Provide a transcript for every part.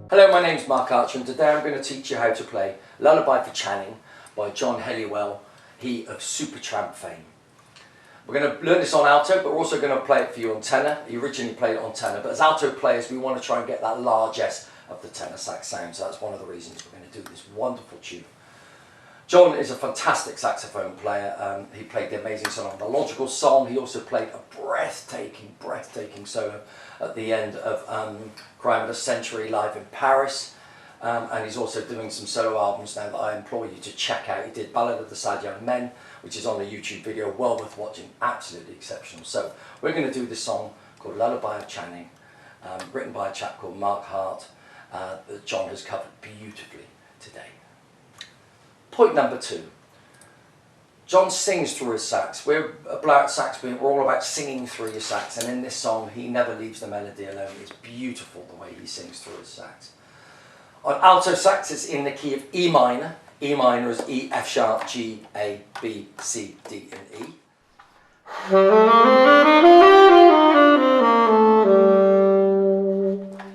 Hello, my name's Mark Archer and today I'm going to teach you how to play Lullaby for Channing by John Helliwell, he of Supertramp fame. We're going to learn this on alto, but we're also going to play it for you on tenor. He originally played it on tenor, but as alto players we want to try and get that large S of the tenor sax sound, so that's one of the reasons we're going to do this wonderful tune. John is a fantastic saxophone player. He played the amazing song on the Logical Song. He also played a breathtaking solo at the end of Crime of the Century live in Paris. And he's also doing some solo albums now that I implore you to check out. He did Ballad of the Sad Young Men, which is on the YouTube video, well worth watching, absolutely exceptional. So we're going to do this song called Lullaby of Channing, written by a chap called Mark Hart, that John has covered beautifully today. Point number 2. John sings through his sax. We're a Blowout Sax, we're all about singing through your sax, and in this song he never leaves the melody alone. It's beautiful the way he sings through his sax. On alto sax it's in the key of E minor. E minor is E, F sharp, G, A, B, C, D and E.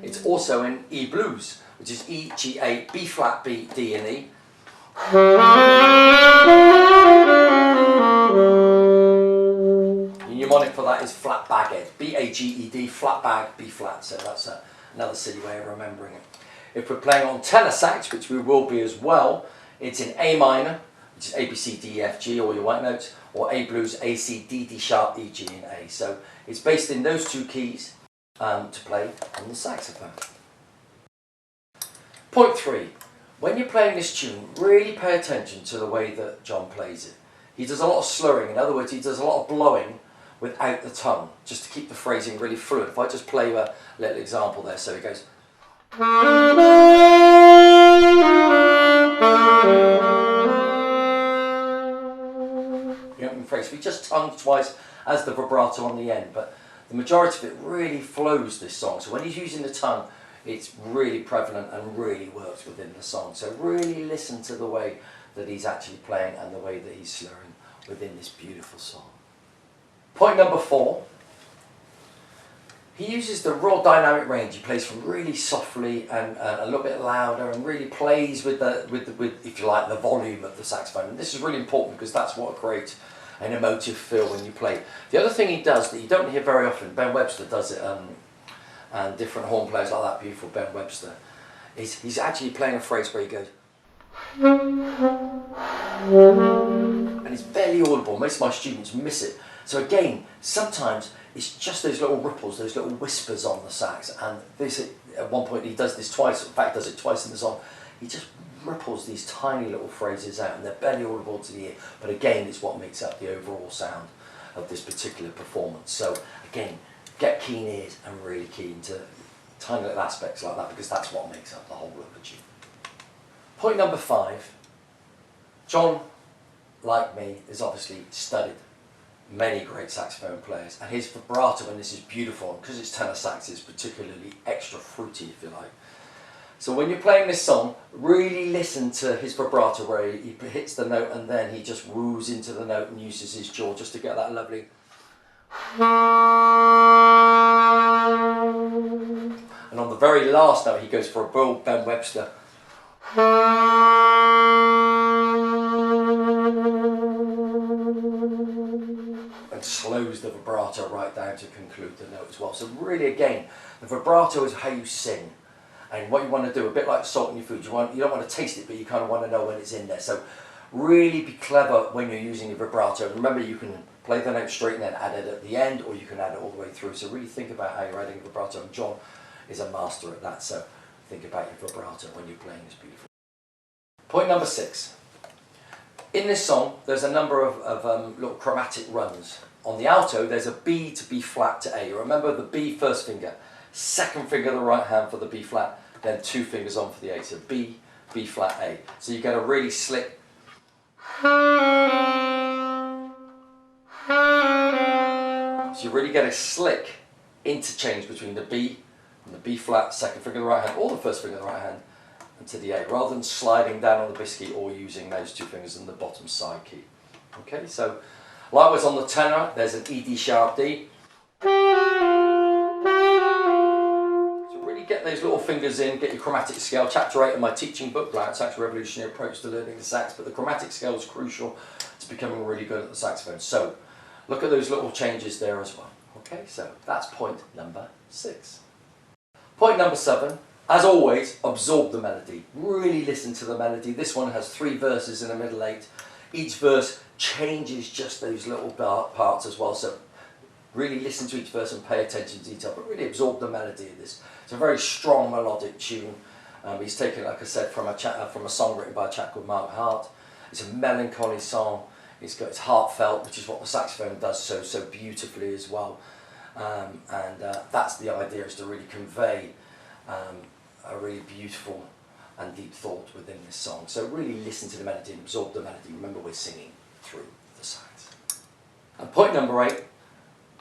It's also in E blues, which is E, G, A, B flat, B, D and E. The mnemonic for that is flat baged, B-A-G-E-D, flat bag, B flat, so that's another silly way of remembering it. If we're playing on tenor sax, which we will be as well, it's in A minor, which is A, B, C, D, E, F, G, all your white notes, or A blues, A, C, D, D sharp, E, G and A. So it's based in those two keys to play on the saxophone. Point 3. When you're playing this tune, really pay attention to the way that John plays it. He does a lot of slurring, in other words, he does a lot of blowing without the tongue, just to keep the phrasing really fluid. If I just play you a little example there, so he goes. The opening phrase, we just tongue twice as the vibrato on the end, but the majority of it really flows this song. So when he's using the tongue, it's really prevalent and really works within the song. So really listen to the way that he's actually playing and the way that he's slurring within this beautiful song. Point number 4. He uses the raw dynamic range. He plays from really softly and a little bit louder, and really plays with if you like, the volume of the saxophone. And this is really important because that's what creates an emotive feel when you play. The other thing he does that you don't hear very often, Ben Webster does it, and different horn players like that, beautiful Ben Webster, is he's actually playing a phrase where he goes, and it's barely audible. Most of my students miss it. So again, sometimes it's just those little ripples, those little whispers on the sax, and this, at one point he does this twice, in fact does it twice in the song. He just ripples these tiny little phrases out and they're barely audible to the ear, but again it's what makes up the overall sound of this particular performance. So again, get keen ears and really keen to tiny little aspects like that, because that's what makes up the whole of the tune. Point number 5. John, like me, is obviously studied many great saxophone players, and his vibrato, and this is beautiful, because it's tenor sax, is particularly extra fruity, if you like. So when you're playing this song, really listen to his vibrato where he hits the note and then he just woos into the note and uses his jaw just to get that lovely. And on the very last note he goes for a bold Ben Webster. And slows the vibrato right down to conclude the note as well. So really, again, the vibrato is how you sing. And what you want to do, a bit like salt in your food, you don't want to taste it, but you kind of want to know when it's in there. So really be clever when you're using your vibrato. And remember, you can play the note straight and then add it at the end, or you can add it all the way through. So really think about how you're adding a vibrato. And John is a master at that, so think about your vibrato when you're playing this beautiful. Point number 6. In this song, there's a number of little chromatic runs. On the alto, there's a B to B flat to A. Remember the B first finger, second finger of the right hand for the B flat, then 2 fingers on for the A. So B, B flat, A. So you get a really slick. So you really get a slick interchange between the B and the B flat, second finger of the right hand, or the first finger of the right hand, and to the A, rather than sliding down on the bass key or using those 2 fingers in the bottom side key. Okay, so likewise on the tenor, there's an E, D sharp, D. So really get those little fingers fingers in, get your chromatic scale. Chapter 8 of my teaching book, Blowout Sax, Revolutionary Approach to Learning the Sax. But the chromatic scale is crucial to becoming really good at the saxophone. So look at those little changes there as well. Okay, so that's point number 6. Point number 7, as always, absorb the melody. Really listen to the melody. This one has 3 verses in the middle 8. Each verse changes just those little parts as well. So really listen to each verse and pay attention to detail, but really absorb the melody of this. It's a very strong melodic tune. He's taken, like I said, from a song written by a chap called Mark Hart. It's a melancholy song. It's heartfelt, which is what the saxophone does so beautifully as well. That's the idea, is to really convey a really beautiful and deep thought within this song. So really listen to the melody and absorb the melody. Remember, we're singing through the sax. And point number 8,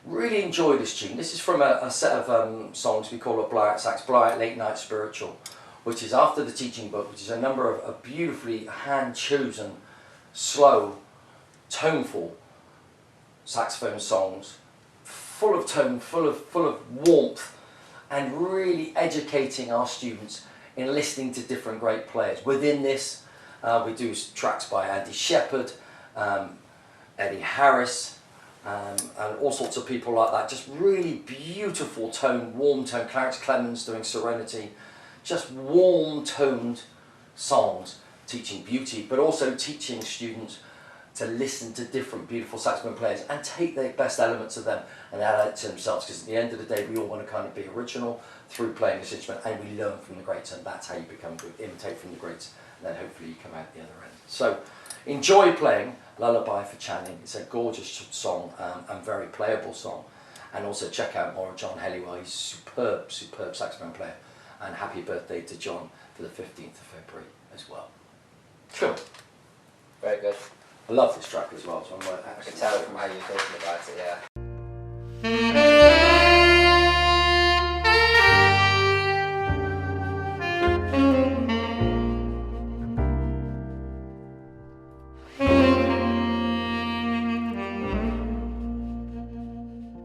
really enjoy this tune. This is from a set of songs we call it Blowout Sax, Blowout Late Night Spiritual, which is after the teaching book, which is a number of beautifully hand-chosen, slow, toneful saxophone songs, full of tone, full of warmth, and really educating our students in listening to different great players. Within this, we do tracks by Andy Shepherd, Eddie Harris, and all sorts of people like that. Just really beautiful tone, warm tone. Clarence Clemens doing Serenity. Just warm-toned songs, teaching beauty, but also teaching students to listen to different beautiful saxophone players and take the best elements of them and add it to themselves, because at the end of the day we all want to kind of be original through playing this instrument, and we learn from the greats, and that's how you become good. Imitate from the greats, and then hopefully you come out the other end. So enjoy playing Lullaby for Channing. It's a gorgeous song and very playable song. And also check out more of John Helliwell. He's a superb saxophone player, and happy birthday to John for the 15th of February as well. Cool. Very good. I love this track as well. So I can tell from how you're talking about it, yeah.